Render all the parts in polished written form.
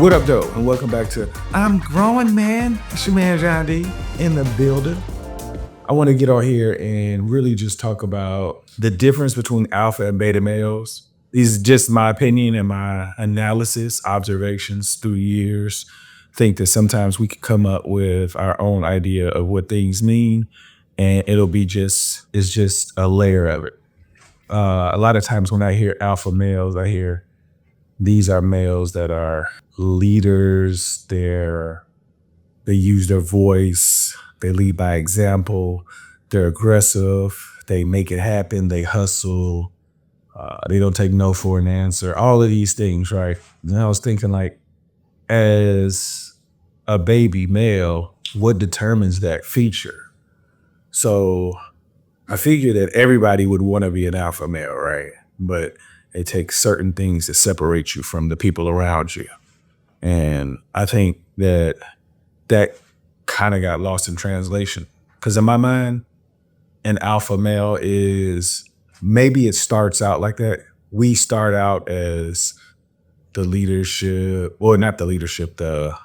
What up, though? And welcome back to I'm Growing Man. It's your man, John D, in the building. I want to get on here and really just talk about the difference between alpha and beta males. These are just my opinion and my analysis, observations through years. I think that sometimes we can come up with our own idea of what things mean, and it's just a layer of it. A lot of times when I hear alpha males, I hear these are males that are leaders. They use their voice. They lead by example. They're aggressive. They make it happen. They hustle. They don't take no for an answer. All of these things, right? And I was thinking, like, as a baby male, what determines that feature? So I figure that everybody would want to be an alpha male, right? But it takes certain things to separate you from the people around you. And I think that kind of got lost in translation. Because in my mind, an alpha male is, maybe it starts out like that. We start out as the leadership, well, not the leadership, the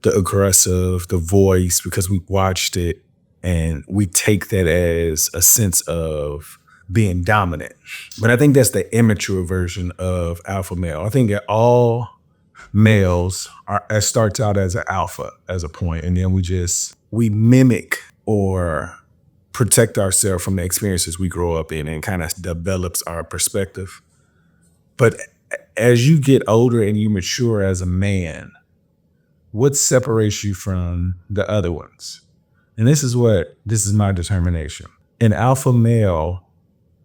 aggressive, the voice, because we watched it and we take that as a sense of being dominant. But I think that's the immature version of alpha male. I think that all males starts out as an alpha as a point, and then we mimic or protect ourselves from the experiences we grow up in, and kind of develops our perspective. But as you get older and you mature as a man, what separates you from the other ones? And this is my determination. An alpha male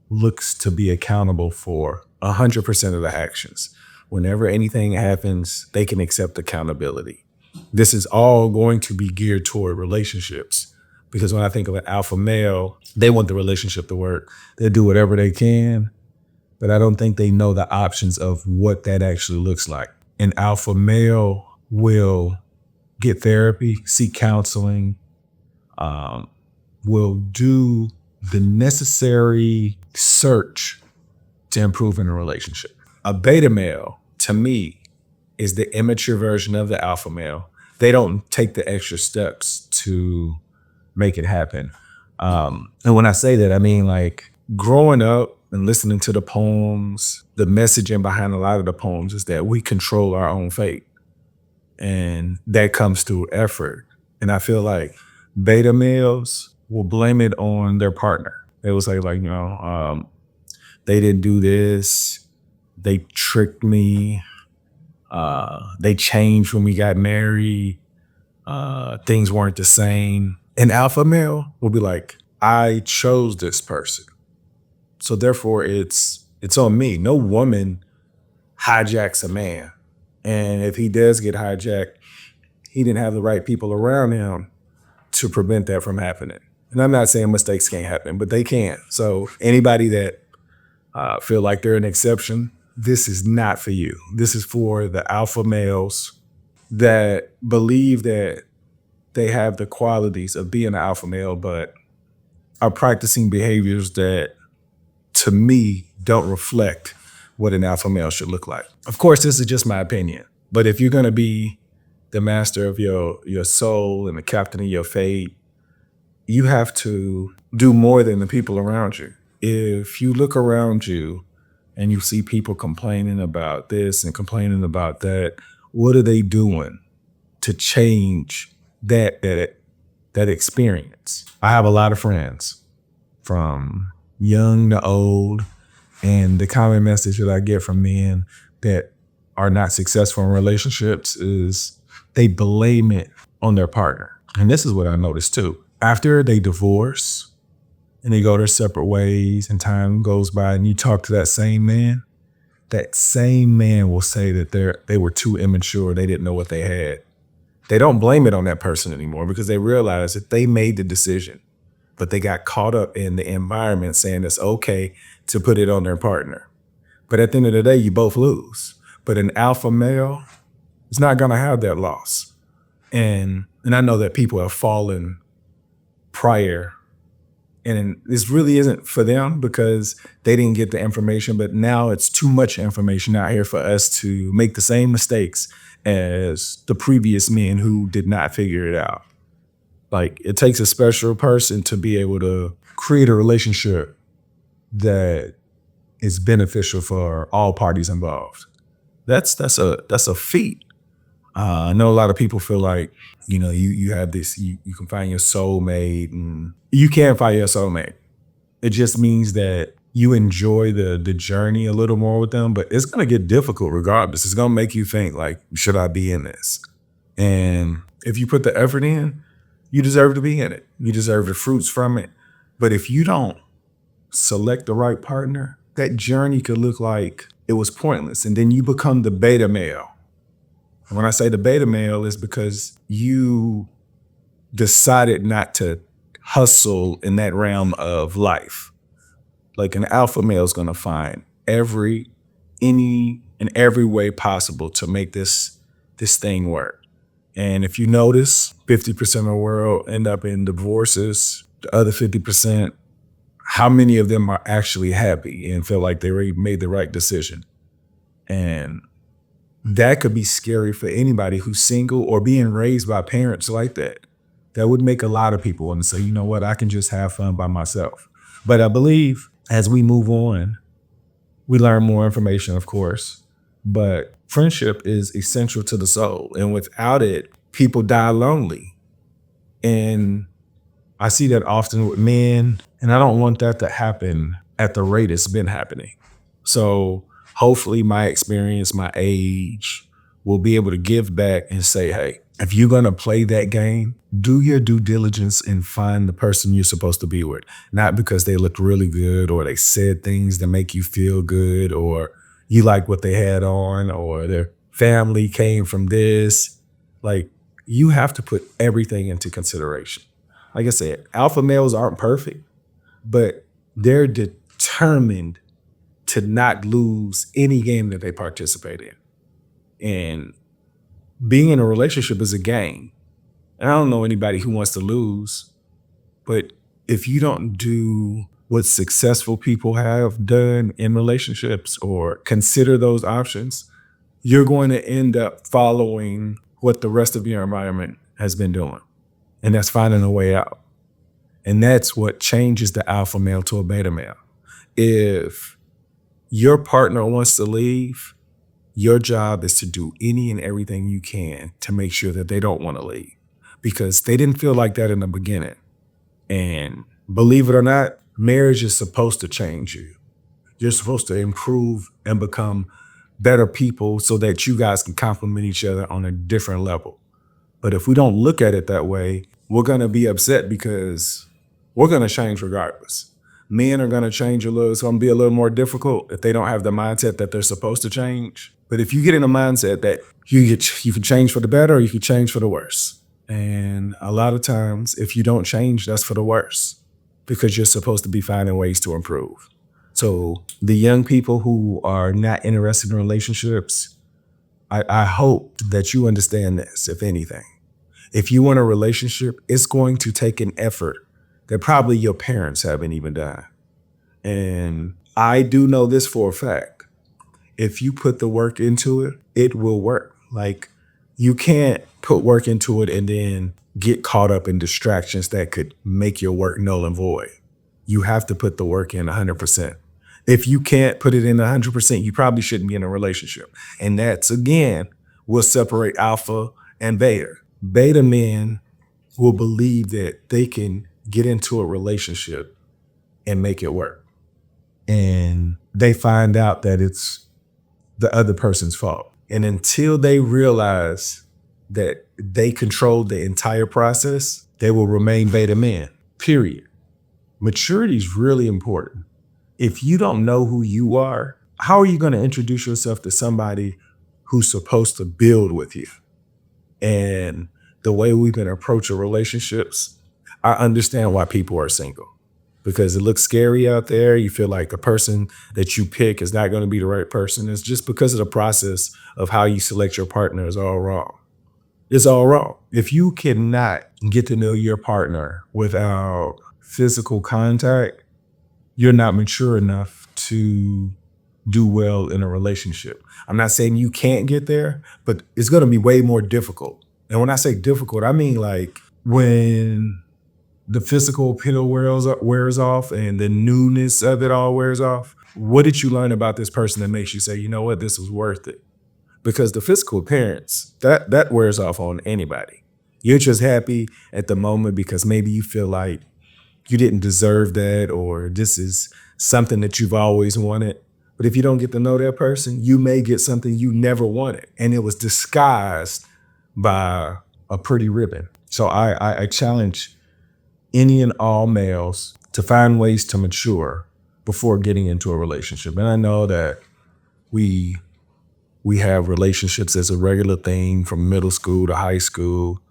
looks to be accountable for 100% of the actions. Whenever anything happens, they can accept accountability. This is all going to be geared toward relationships, because when I think of an alpha male, they want the relationship to work. They'll do whatever they can, but I don't think they know the options of what that actually looks like. An alpha male will get therapy, seek counseling, will do the necessary search to improve in a relationship. A beta male, to me, is the immature version of the alpha male. They don't take the extra steps to make it happen. And when I say that, I mean, like, growing up and listening to the poems, the messaging behind a lot of the poems is that we control our own fate. And that comes through effort. And I feel like beta males will blame it on their partner. They will say, like, they didn't do this. They tricked me. They changed when we got married. Things weren't the same. An alpha male will be like, I chose this person, so therefore it's on me. No woman hijacks a man. And if he does get hijacked, he didn't have the right people around him to prevent that from happening. And I'm not saying mistakes can't happen, but they can. So anybody that feel like they're an exception, this is not for you. This is for the alpha males that believe that they have the qualities of being an alpha male, but are practicing behaviors that, to me, don't reflect what an alpha male should look like. Of course, this is just my opinion, but if you're gonna be the master of your soul and the captain of your fate, you have to do more than the people around you. If you look around you and you see people complaining about this and complaining about that, what are they doing to change that experience? I have a lot of friends, from young to old, and the common message that I get from men that are not successful in relationships is they blame it on their partner. And this is what I noticed too. After they divorce and they go their separate ways and time goes by and you talk to that same man will say that they were too immature. They didn't know what they had. They don't blame it on that person anymore, because they realize that they made the decision, but they got caught up in the environment saying it's okay to put it on their partner. But at the end of the day, you both lose. But an alpha male is not gonna have that loss. And I know that people have fallen prior And this really isn't for them because they didn't get the information, but now it's too much information out here for us to make the same mistakes as the previous men who did not figure it out. Like, it takes a special person to be able to create a relationship that is beneficial for all parties involved. That's a feat. I know a lot of people feel like, you have this, you can find your soulmate, and you can find your soulmate. It just means that you enjoy the journey a little more with them, but it's gonna get difficult regardless. It's gonna make you think like, should I be in this? And if you put the effort in, you deserve to be in it. You deserve the fruits from it. But if you don't select the right partner, that journey could look like it was pointless. And then you become the beta male. And when I say the beta male, is because you decided not to hustle in that realm of life. Like, an alpha male is gonna find any and every way possible to make this thing work. And if you notice, 50% of the world end up in divorces. The other 50%, how many of them are actually happy and feel like they already made the right decision? And that could be scary for anybody who's single or being raised by parents like that. That would make a lot of people want to say, you know what, I can just have fun by myself. But I believe as we move on, we learn more information, of course, but friendship is essential to the soul. And without it, people die lonely. And I see that often with men, and I don't want that to happen at the rate it's been happening. So hopefully my experience, my age, will be able to give back and say, hey, if you're gonna play that game, do your due diligence and find the person you're supposed to be with. Not because they look really good or they said things that make you feel good or you like what they had on or their family came from this. Like, you have to put everything into consideration. Like I said, alpha males aren't perfect, but they're determined to not lose any game that they participate in. And being in a relationship is a game. And I don't know anybody who wants to lose, but if you don't do what successful people have done in relationships or consider those options, you're going to end up following what the rest of your environment has been doing. And that's finding a way out. And that's what changes the alpha male to a beta male. If your partner wants to leave, your job is to do any and everything you can to make sure that they don't want to leave, because they didn't feel like that in the beginning. And believe it or not, marriage is supposed to change you. You're supposed to improve and become better people so that you guys can complement each other on a different level. But if we don't look at it that way, we're going to be upset because we're going to change regardless. Men are going to change a little. It's going to be a little more difficult if they don't have the mindset that they're supposed to change. But if you get in a mindset that you can change for the better or you can change for the worse. And a lot of times, if you don't change, that's for the worse, because you're supposed to be finding ways to improve. So the young people who are not interested in relationships, I hope that you understand this, if anything. If you want a relationship, it's going to take an effort that probably your parents haven't even done. And I do know this for a fact. If you put the work into it, it will work. Like, you can't put work into it and then get caught up in distractions that could make your work null and void. You have to put the work in 100%. If you can't put it in 100%, you probably shouldn't be in a relationship. And that's, again, will separate alpha and beta. Beta men will believe that they can get into a relationship and make it work. And they find out that it's the other person's fault. And until they realize that they control the entire process, they will remain beta men, period. Maturity is really important. If you don't know who you are, how are you going to introduce yourself to somebody who's supposed to build with you? And the way we've been approaching relationships, I understand why people are single, because it looks scary out there. You feel like the person that you pick is not going to be the right person. It's just because of the process of how you select your partner is all wrong. It's all wrong. If you cannot get to know your partner without physical contact, you're not mature enough to do well in a relationship. I'm not saying you can't get there, but it's going to be way more difficult. And when I say difficult, I mean like when the physical appeal wears off and the newness of it all wears off. What did you learn about this person that makes you say, you know what, this was worth it? Because the physical appearance, that wears off on anybody. You're just happy at the moment because maybe you feel like you didn't deserve that, or this is something that you've always wanted. But if you don't get to know that person, you may get something you never wanted, and it was disguised by a pretty ribbon. So I challenge any and all males to find ways to mature before getting into a relationship. And I know that we have relationships as a regular thing from middle school to high school.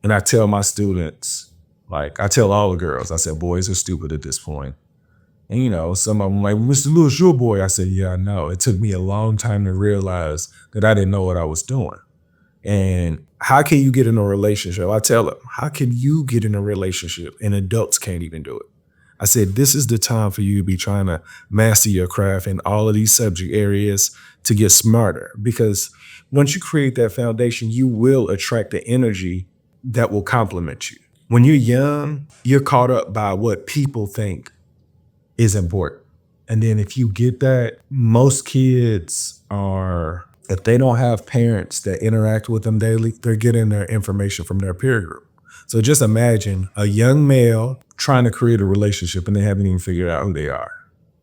And I tell my students, like I tell all the girls, I said, boys are stupid at this point. And you know, some of them like, Mr. Lewis, your boy. I said, yeah, I know. It took me a long time to realize that I didn't know what I was doing. And how can you get in a relationship? I tell them, how can you get in a relationship and adults can't even do it? I said, this is the time for you to be trying to master your craft in all of these subject areas to get smarter. Because once you create that foundation, you will attract the energy that will complement you. When you're young, you're caught up by what people think is important. And then if you get that, most kids are, if they don't have parents that interact with them daily, they're getting their information from their peer group. So just imagine a young male trying to create a relationship and they haven't even figured out who they are.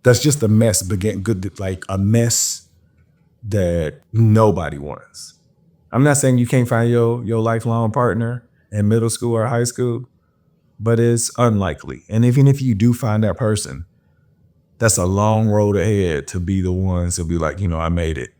That's just a mess, like a mess that nobody wants. I'm not saying you can't find your lifelong partner in middle school or high school, but it's unlikely. And even if you do find that person, that's a long road ahead to be the ones to be like, you know, I made it.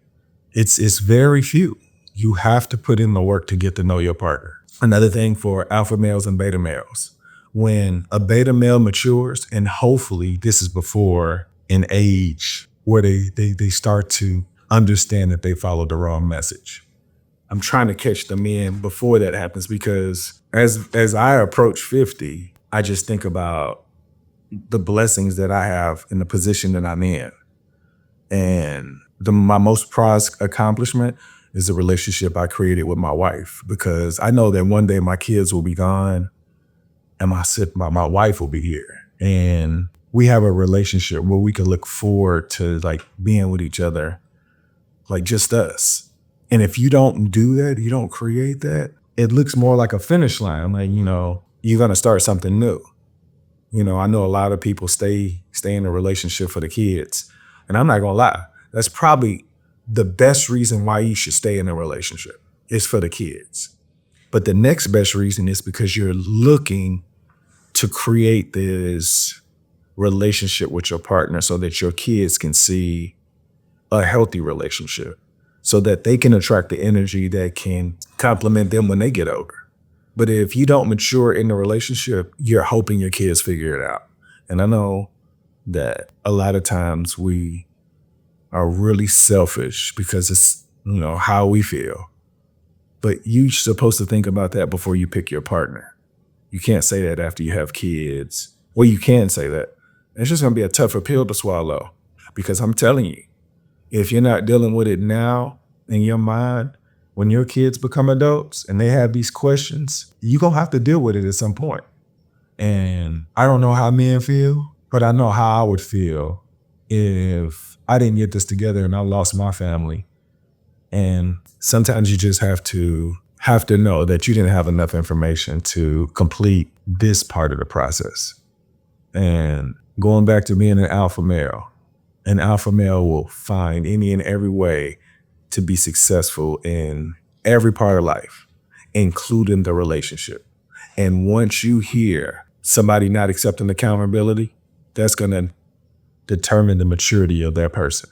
It's very few. You have to put in the work to get to know your partner. Another thing for alpha males and beta males, when a beta male matures, and hopefully this is before an age where they start to understand that they followed the wrong message. I'm trying to catch them in before that happens, because as I approach 50, I just think about the blessings that I have in the position that I'm in. And my most prized accomplishment is the relationship I created with my wife, because I know that one day my kids will be gone and my wife will be here. And we have a relationship where we can look forward to like being with each other, like just us. And if you don't do that, you don't create that, it looks more like a finish line. Like, you know, you're going to start something new. You know, I know a lot of people stay in a relationship for the kids. And I'm not going to lie, that's probably the best reason why you should stay in a relationship is for the kids. But the next best reason is because you're looking to create this relationship with your partner so that your kids can see a healthy relationship, so that they can attract the energy that can complement them when they get older. But if you don't mature in the relationship, you're hoping your kids figure it out. And I know that a lot of times we are really selfish because it's, you know, how we feel. But you're supposed to think about that before you pick your partner. You can't say that after you have kids. Well, you can say that. It's just going to be a tougher pill to swallow, because I'm telling you, if you're not dealing with it now in your mind, when your kids become adults and they have these questions, you're going to have to deal with it at some point. And I don't know how men feel, but I know how I would feel if I didn't get this together and I lost my family. And sometimes you just have to know that you didn't have enough information to complete this part of the process. And going back to being an alpha male will find any and every way to be successful in every part of life, including the relationship. And once you hear somebody not accepting accountability, that's going to determine the maturity of that person.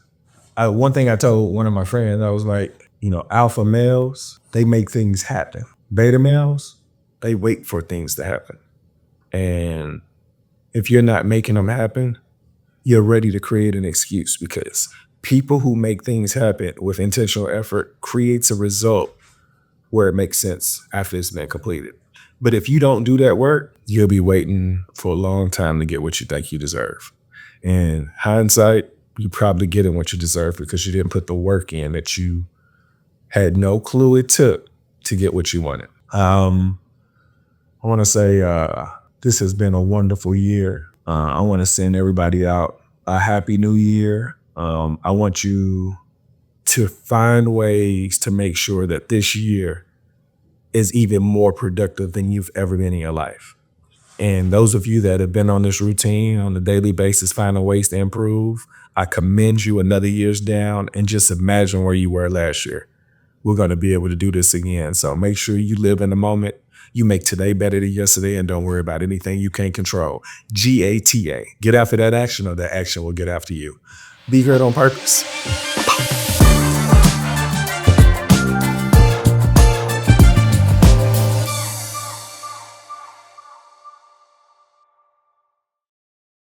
One thing I told one of my friends, I was like, you know, alpha males, they make things happen. Beta males, they wait for things to happen. And if you're not making them happen, you're ready to create an excuse, because people who make things happen with intentional effort creates a result where it makes sense after it's been completed. But if you don't do that work, you'll be waiting for a long time to get what you think you deserve. In hindsight, you probably getting what you deserve because you didn't put the work in that you had no clue it took to get what you wanted. I want to say this has been a wonderful year. I want to send everybody out a happy new year. I want you to find ways to make sure that this year is even more productive than you've ever been in your life. And those of you that have been on this routine on a daily basis, finding ways to improve, I commend you. Another year's down, and just imagine where you were last year. We're going to be able to do this again. So make sure you live in the moment. You make today better than yesterday, and don't worry about anything you can't control. GATA. Get after that action, or that action will get after you. Be great on purpose.